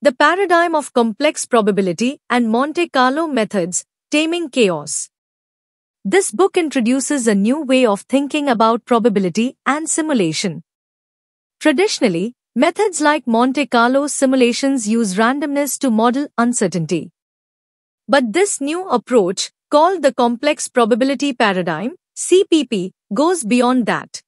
The Paradigm of Complex Probability and Monte Carlo Methods, Taming Chaos. This book introduces a new way of thinking about probability and simulation. Traditionally, methods like Monte Carlo simulations use randomness to model uncertainty. But this new approach, called the Complex Probability Paradigm, CPP, goes beyond that.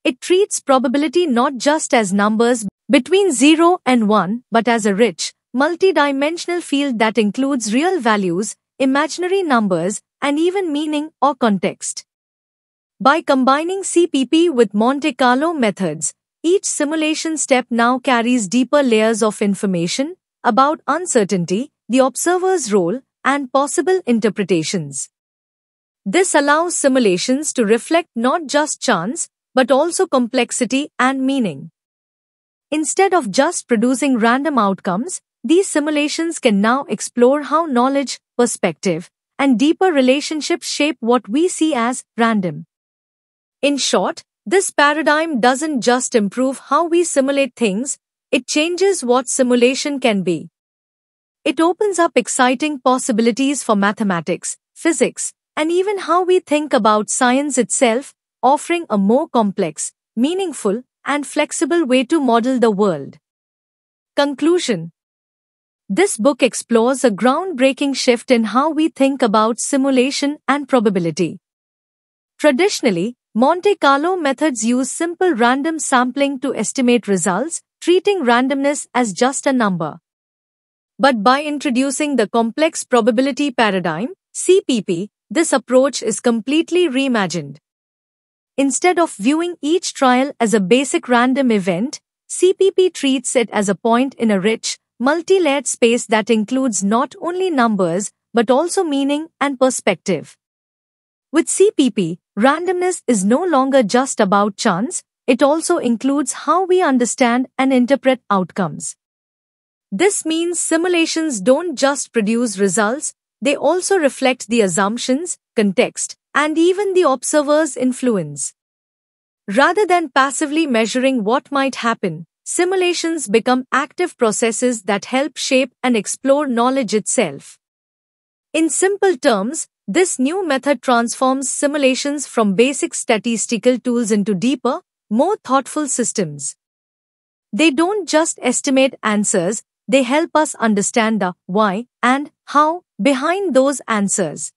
It treats probability not just as numbers between 0 and 1, but as a rich, multidimensional field that includes real values, imaginary numbers, and even meaning or context. By combining CPP with Monte Carlo methods, each simulation step now carries deeper layers of information about uncertainty, the observer's role, and possible interpretations. This allows simulations to reflect not just chance, but also complexity and meaning. Instead of just producing random outcomes, these simulations can now explore how knowledge, perspective, and deeper relationships shape what we see as random. In short, this paradigm doesn't just improve how we simulate things, it changes what simulation can be. It opens up exciting possibilities for mathematics, physics, and even how we think about science itself, offering a more complex, meaningful, and flexible way to model the world. Conclusion. This book explores a groundbreaking shift in how we think about simulation and probability. Traditionally, Monte Carlo methods use simple random sampling to estimate results, treating randomness as just a number. But by introducing the complex probability paradigm, CPP, this approach is completely reimagined. Instead of viewing each trial as a basic random event, CPP treats it as a point in a rich, multi-layered space that includes not only numbers, but also meaning and perspective. With CPP, randomness is no longer just about chance, it also includes how we understand and interpret outcomes. This means simulations don't just produce results, they also reflect the assumptions, context, and even the observer's influence. Rather than passively measuring what might happen, simulations become active processes that help shape and explore knowledge itself. In simple terms, this new method transforms simulations from basic statistical tools into deeper, more thoughtful systems. They don't just estimate answers, they help us understand the why and how behind those answers.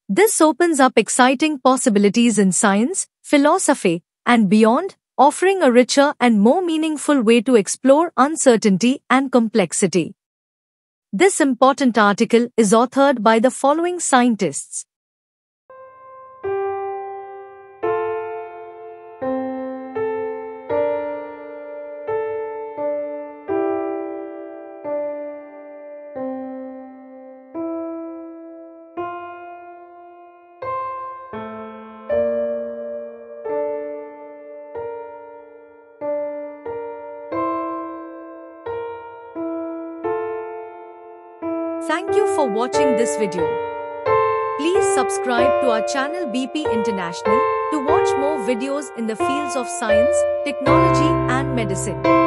This opens up exciting possibilities in science, philosophy, and beyond, offering a richer and more meaningful way to explore uncertainty and complexity. This important article is authored by the following scientists. Thank you for watching this video. Please subscribe to our channel BP International to watch more videos in the fields of science, technology and medicine.